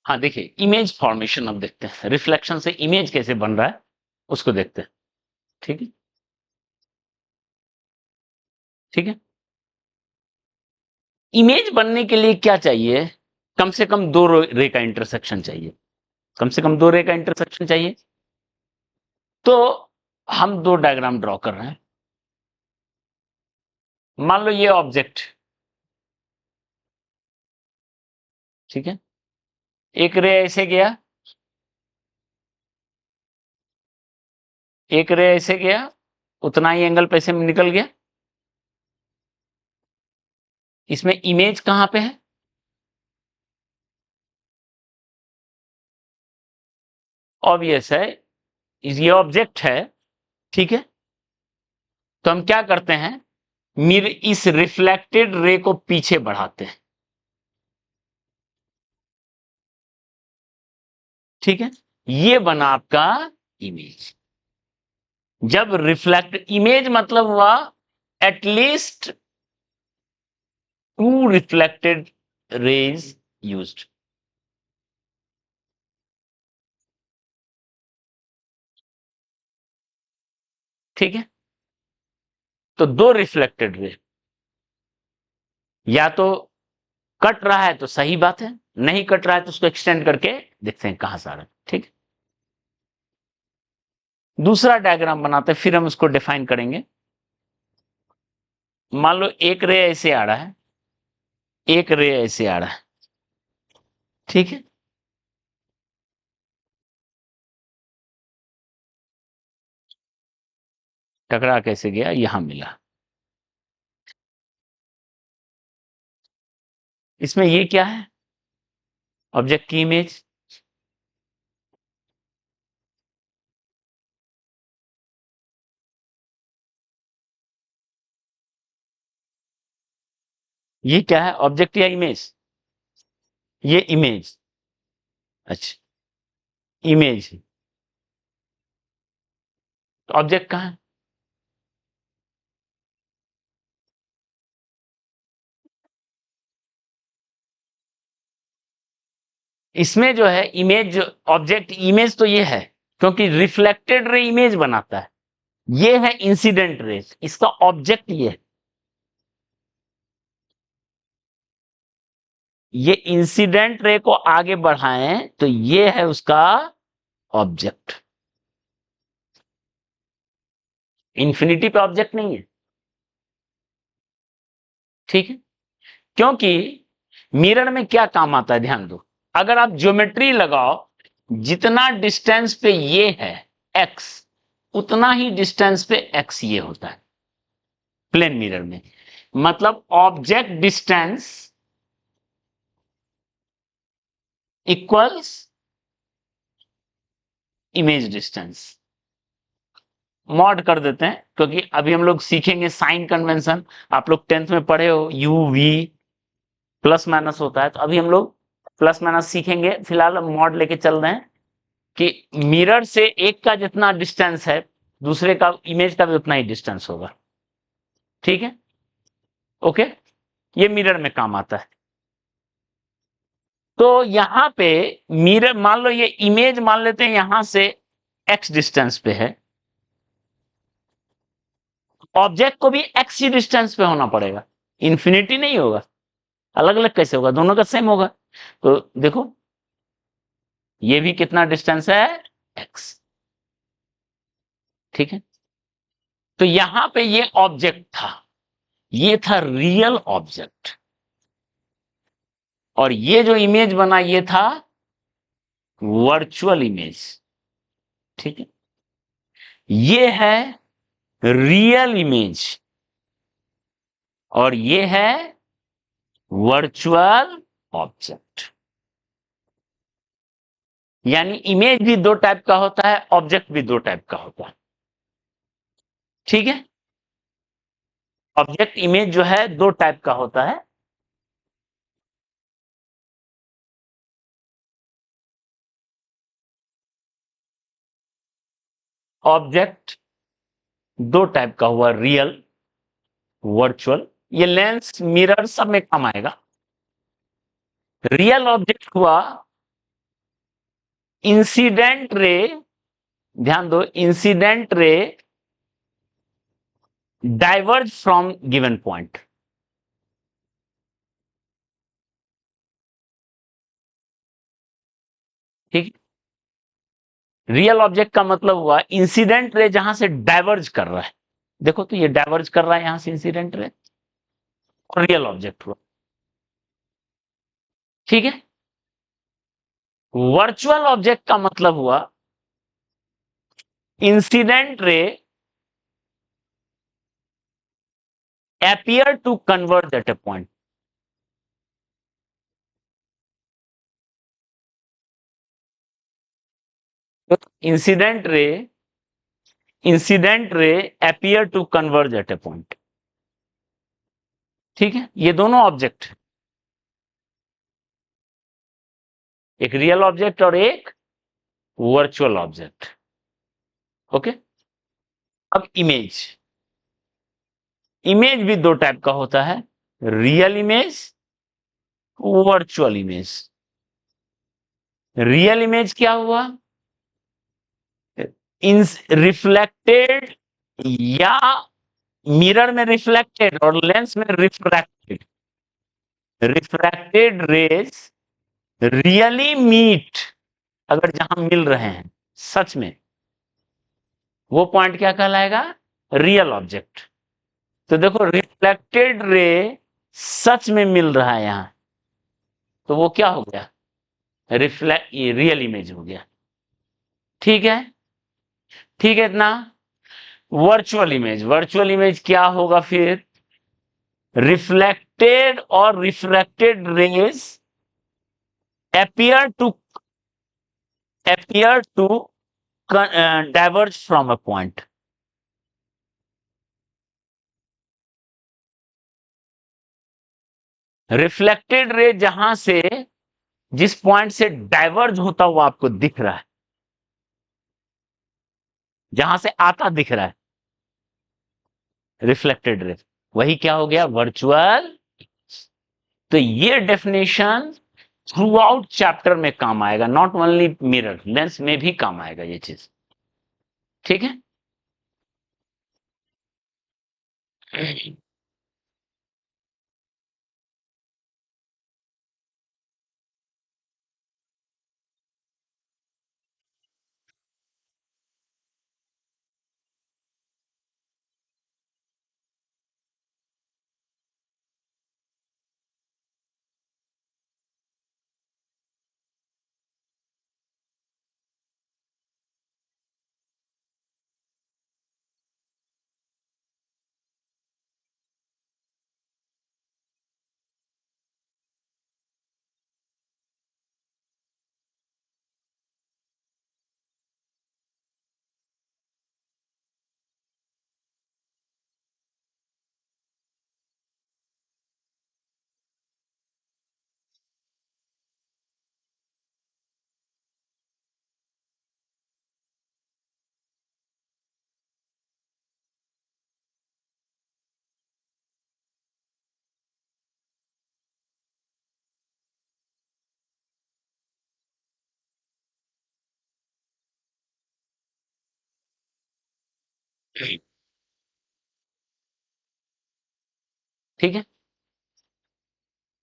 हाँ देखिए, image formation अब देखते हैं, रिफ्लेक्शन से इमेज कैसे बन रहा है उसको देखते हैं। ठीक है, ठीक है। इमेज बनने के लिए क्या चाहिए? कम से कम दो रे का इंटरसेक्शन चाहिए, कम से कम दो रे का इंटरसेक्शन चाहिए। तो हम दो डायग्राम ड्रॉ कर रहे हैं। मान लो ये ऑब्जेक्ट, ठीक है, एक रे ऐसे गया, एक रे ऐसे गया, उतना ही एंगल पे से निकल गया। इसमें इमेज कहां पे है? ऑब्वियस है, ये ऑब्जेक्ट है, ठीक है। तो हम क्या करते हैं, मिर इस रिफ्लेक्टेड रे को पीछे बढ़ाते हैं, ठीक है। ये बना आपका इमेज। जब रिफ्लेक्ट इमेज मतलब हुआ at least to reflected raise used. ठीक है, तो दो रिफ्लेक्टेड रे, या तो कट रहा है तो सही बात है, नहीं कट रहा है तो उसको एक्सटेंड करके देखते हैं कहां से आ रहा है। ठीक है, दूसरा डायग्राम बनाते हैं, फिर हम उसको डिफाइन करेंगे। मान लो एक रे ऐसे आ रहा है, एक रे ऐसे आ रहा है, ठीक है। टकरा कैसे गया, यहां मिला। इसमें ये क्या है, ऑब्जेक्ट की इमेज। ये क्या है, ऑब्जेक्ट या इमेज? ये इमेज। अच्छा, इमेज। तो ऑब्जेक्ट कहां है? इसमें जो है इमेज, ऑब्जेक्ट इमेज तो ये है, क्योंकि रिफ्लेक्टेड रे इमेज बनाता है। ये है इंसिडेंट रेस, इसका ऑब्जेक्ट ये है। ये इंसिडेंट रे को आगे बढ़ाएं तो ये है उसका ऑब्जेक्ट। इंफिनिटी पे ऑब्जेक्ट नहीं है, ठीक है। क्योंकि मिरर में क्या काम आता है, ध्यान दो। अगर आप ज्योमेट्री लगाओ, जितना डिस्टेंस पे ये है एक्स, उतना ही डिस्टेंस पे एक्स ये होता है प्लेन मिरर में। मतलब object distance equals image distance. Mod कर देते हैं, क्योंकि अभी हम लोग सीखेंगे साइन कन्वेंशन। आप लोग 10th में पढ़े हो, यू वी प्लस माइनस होता है, तो अभी हम लोग प्लस माइनस सीखेंगे। फिलहाल हम मॉड लेके चल रहे हैं कि मिरर से एक का जितना डिस्टेंस है, दूसरे का इमेज का भी उतना ही डिस्टेंस होगा, ठीक है। ओके, ये मिरर में काम आता है। तो यहां पे मिरर, मान लो ये इमेज मान लेते हैं यहां से एक्स डिस्टेंस पे है, ऑब्जेक्ट को भी एक्स ही डिस्टेंस पे होना पड़ेगा, इंफिनिटी नहीं होगा। अलग अलग कैसे होगा, दोनों का सेम होगा। तो देखो, ये भी कितना डिस्टेंस है, एक्स, ठीक है। तो यहां पे ये ऑब्जेक्ट था, ये था रियल ऑब्जेक्ट, और ये जो इमेज बना ये था वर्चुअल इमेज, ठीक है। ये है रियल इमेज और ये है वर्चुअल ऑब्जेक्ट। यानी इमेज भी दो टाइप का होता है, ऑब्जेक्ट भी दो टाइप का होता है, ठीक है। ऑब्जेक्ट इमेज जो है दो टाइप का होता है। ऑब्जेक्ट दो टाइप का हुआ, रियल, वर्चुअल। ये लेंस मिरर सब में काम आएगा। रियल ऑब्जेक्ट हुआ इंसिडेंट रे, ध्यान दो, incident ray diverge from given point. ठीक, रियल ऑब्जेक्ट का मतलब हुआ इंसिडेंट रे जहां से डाइवर्ज कर रहा है। देखो तो ये डाइवर्ज कर रहा है यहां से इंसिडेंट रे, और रियल ऑब्जेक्ट हुआ। ठीक है, वर्चुअल ऑब्जेक्ट का मतलब हुआ incident ray appear to converge at a point। तो incident ray appear to converge at a point। ठीक है, ये दोनों ऑब्जेक्ट, एक रियल ऑब्जेक्ट और एक वर्चुअल ऑब्जेक्ट। ओके, अब इमेज, इमेज भी दो टाइप का होता है, real image, virtual image. Real image क्या हुआ, इन रिफ्लेक्टेड या मिरर में रिफ्लेक्टेड और लेंस में refracted, refracted rays really meet, अगर जहां मिल रहे हैं सच में, वो पॉइंट क्या कहलाएगा, रियल ऑब्जेक्ट। तो देखो रिफ्लेक्टेड रे सच में मिल रहा है यहां, तो वो क्या हो गया, रिफ्लेक्ट, ये रियल इमेज हो गया। ठीक है, ठीक है इतना। वर्चुअल इमेज, वर्चुअल इमेज क्या होगा फिर, रिफ्लेक्टेड और refracted rays appear to appear to diverge from a point। Reflected ray जहां से, जिस पॉइंट से डाइवर्ज होता हुआ आपको दिख रहा है, जहां से आता दिख रहा है, रिफ्लेक्टेड रे, वही क्या हो गया, वर्चुअल। तो ये डेफिनेशन थ्रू आउट चैप्टर में काम आएगा, नॉट ओनली मिरर, लेंस में भी काम आएगा ये चीज। ठीक है, ठीक है,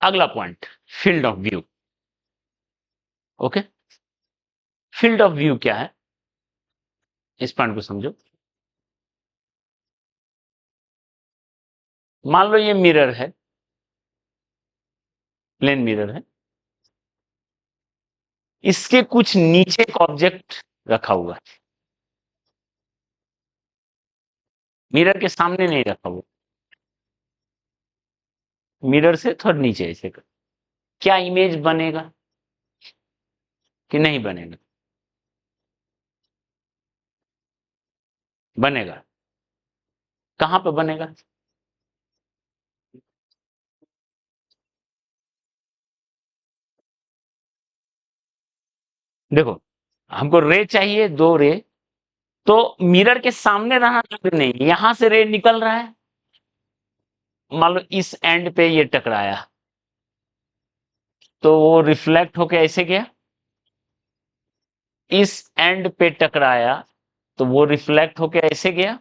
अगला point, field of view. Okay, field of view क्या है, इस पॉइंट को समझो। मान लो ये मिरर है, प्लेन मिरर है, इसके कुछ नीचे एक ऑब्जेक्ट रखा हुआ है, मिरर के सामने नहीं रखा हुआ, मिरर से थोड़ा नीचे ऐसे कर, क्या इमेज बनेगा कि नहीं बनेगा, बनेगा। कहां पे बनेगा, देखो हमको रे चाहिए, दो रे, तो मिरर के सामने रहना जरूरी नहीं, यहां से रे निकल रहा है, मान लो इस एंड पे ये टकराया, तो वो रिफ्लेक्ट होके ऐसे गया, इस एंड पे टकराया तो वो रिफ्लेक्ट होके ऐसे गया,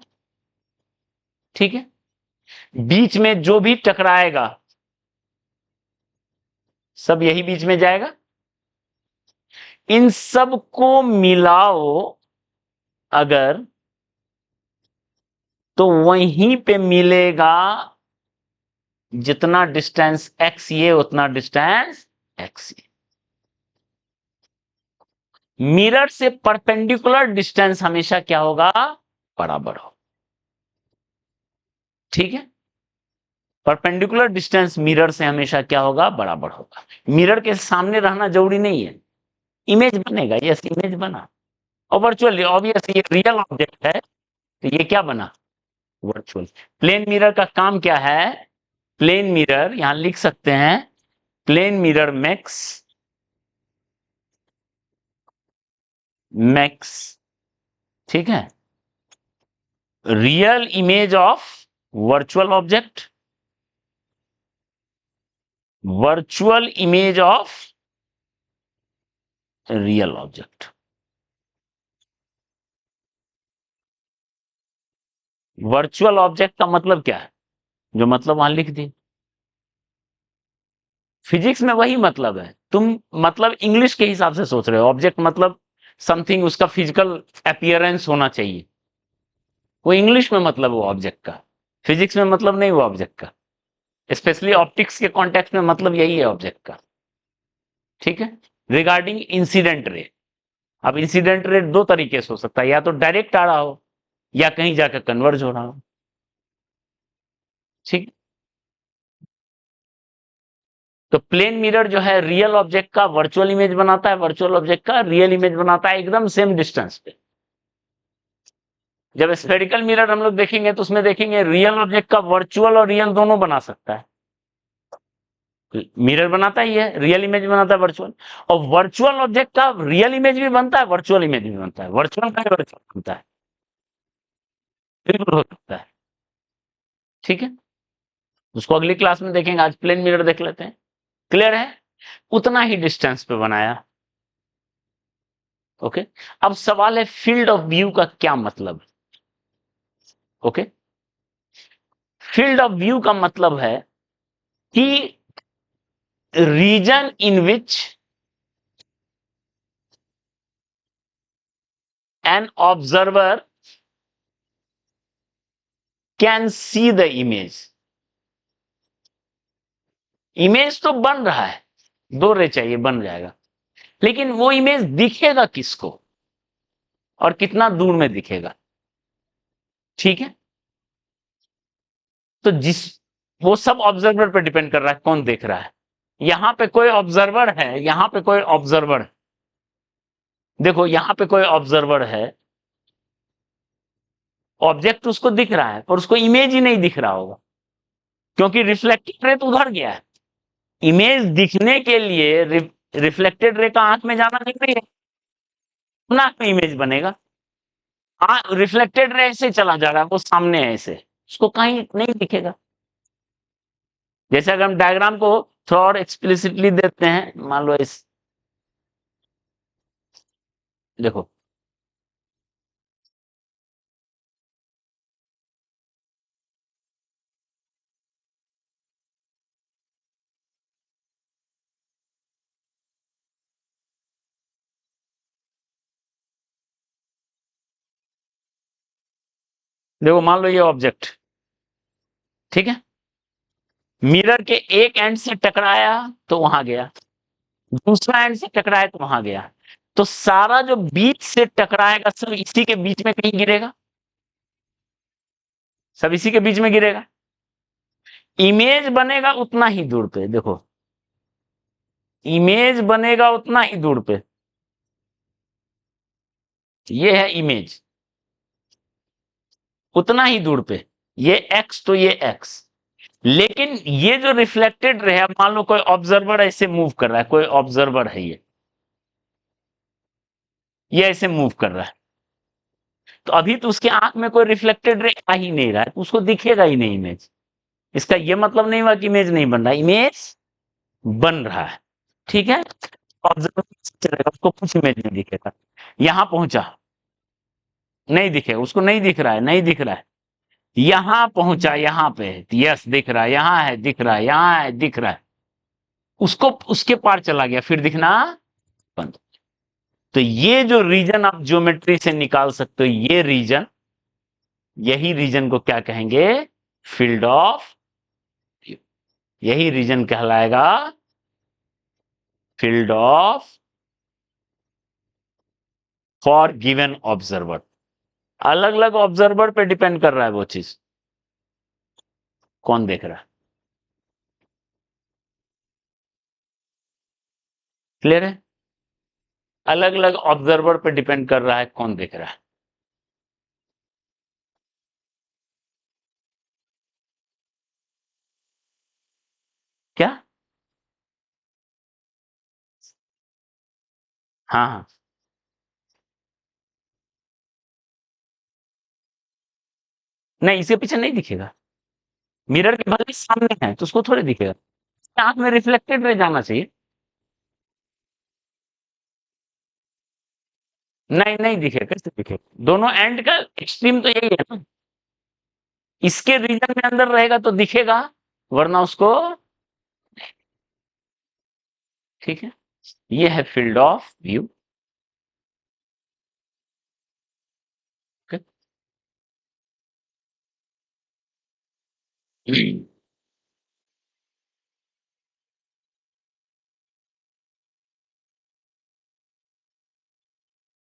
ठीक है। बीच में जो भी टकराएगा सब यही बीच में जाएगा। इन सब को मिलाओ अगर, तो वहीं पे मिलेगा जितना डिस्टेंस x ये उतना डिस्टेंस x ये। मिरर से परपेंडिकुलर डिस्टेंस हमेशा क्या होगा, बराबर हो, ठीक है। परपेंडिकुलर डिस्टेंस मिरर से हमेशा क्या होगा, बराबर होगा। मिरर के सामने रहना जरूरी नहीं है, इमेज बनेगा, यस इमेज बना। और वर्चुअल ऑब्वियस ये रियल ऑब्जेक्ट है तो ये क्या बना, वर्चुअल। प्लेन मिरर का काम क्या है, प्लेन मिरर यहां लिख सकते हैं, प्लेन मिरर मेक्स, ठीक है, real image of virtual object, virtual image of real object. Virtual object का मतलब क्या है, जो मतलब वहां लिख दी। फिजिक्स में वही मतलब है, तुम मतलब इंग्लिश के हिसाब से सोच रहे हो, ऑब्जेक्ट मतलब समथिंग उसका फिजिकल अपीयरेंस होना चाहिए, वो इंग्लिश में मतलब वो ऑब्जेक्ट का, फिजिक्स में मतलब नहीं वो ऑब्जेक्ट का। स्पेशली ऑप्टिक्स के कॉन्टेक्स्ट में मतलब यही है ऑब्जेक्ट का, ठीक है। रिगार्डिंग इंसिडेंट रे, अब इंसिडेंट रे दो तरीके से हो सकता है, या तो डायरेक्ट आ रहा हो या कहीं जाकर कन्वर्ज हो रहा हो, ठीक। तो प्लेन मिरर जो है रियल ऑब्जेक्ट का वर्चुअल इमेज बनाता है, वर्चुअल ऑब्जेक्ट का रियल इमेज बनाता है, एकदम सेम डिस्टेंस पे। जब स्फेरिकल मिरर हम लोग देखेंगे तो उसमें देखेंगे रियल ऑब्जेक्ट का वर्चुअल और रियल दोनों बना सकता है, मिरर बनाता ही है, रियल इमेज बनाता है वर्चुअल, और वर्चुअल ऑब्जेक्ट का रियल इमेज भी बनता है, वर्चुअल इमेज भी बनता है, वर्चुअल का वर्चुअल बनता है, बिल्कुल हो सकता है, ठीक है। उसको अगली क्लास में देखेंगे, आज प्लेन मिरर देख लेते हैं, क्लियर है। उतना ही डिस्टेंस पे बनाया, ओके। अब सवाल है फील्ड ऑफ व्यू का क्या मतलब, ओके। फील्ड ऑफ व्यू का मतलब है कि region in which an observer can see the image. Image तो बन रहा है, दो रे चाहिए बन जाएगा, लेकिन वो इमेज दिखेगा किसको और कितना दूर में दिखेगा, ठीक है। तो जिस, वो सब ऑब्जर्वर पर डिपेंड कर रहा है कौन देख रहा है। यहां पे कोई ऑब्जर्वर है, यहां पे कोई ऑब्जर्वर, देखो यहां पे कोई ऑब्जर्वर है, ऑब्जेक्ट उसको दिख रहा है पर उसको इमेज ही नहीं दिख रहा होगा, क्योंकि रिफ्लेक्टेड रे तो उधर गया है। इमेज दिखने के लिए रिफ्लेक्टेड रे का आंख में जाना जरूरी है, आंख में इमेज बनेगा। रिफ्लेक्टेड रे ऐसे चला जा रहा है, वो सामने है ऐसे, उसको कहीं नहीं दिखेगा। जैसे अगर हम डायग्राम को थोड़ा और एक्सप्लिसिटली देते हैं, मान लो इस, देखो देखो मान लो ये ऑब्जेक्ट, ठीक है, मिरर के एक एंड से टकराया तो वहां गया, दूसरा एंड से टकराया तो वहां गया, तो सारा जो बीच से टकराएगा सब इसी के बीच में कहीं गिरेगा, सब इसी के बीच में गिरेगा। इमेज बनेगा उतना ही दूर पे, देखो इमेज बनेगा उतना ही दूर पे, ये है इमेज, उतना ही दूर पे, ये एक्स तो ये एक्स। लेकिन ये जो रिफ्लेक्टेड रे है, मान लो कोई ऑब्जर्वर ऐसे मूव कर रहा है, कोई ऑब्जर्वर है ये ऐसे मूव कर रहा है, तो अभी तो उसके आंख में कोई रिफ्लेक्टेड रे आ ही नहीं रहा है, तो उसको दिखेगा ही नहीं इमेज। इसका ये मतलब नहीं हुआ कि इमेज नहीं बन रहा, इमेज बन रहा है। ठीक है, ऑब्जर्वर चलेगा, उसको कुछ इमेज नहीं दिखेगा। यहां पहुंचा, नहीं दिखे, उसको नहीं दिख रहा है, नहीं दिख रहा है। यहां पहुंचा, यहां पे यस दिख रहा है, यहां है दिख रहा है, यहां है दिख रहा है, उसको उसके पार चला गया, फिर दिखना बंद। तो ये जो रीजन आप ज्योमेट्री से निकाल सकते हो, ये रीजन, यही रीजन को क्या कहेंगे, फील्ड ऑफ व्यू। यही रीजन कहलाएगा field of for given observer. अलग अलग ऑब्जर्वर पे डिपेंड कर रहा है वो चीज, कौन देख रहा है। क्लियर है, अलग अलग ऑब्जर्वर पे डिपेंड कर रहा है कौन देख रहा है। क्या, हाँ हाँ, नहीं इसके पीछे नहीं दिखेगा, मिरर के भले सामने है तो उसको थोड़े दिखेगा, आंख में रिफ्लेक्टेड रह जाना चाहिए। नहीं नहीं दिखेगा, कैसे दिखेगा, दोनों एंड का एक्सट्रीम तो यही है ना, इसके रीजन में अंदर रहेगा तो दिखेगा, वरना उसको, ठीक है, ये है फील्ड ऑफ व्यू।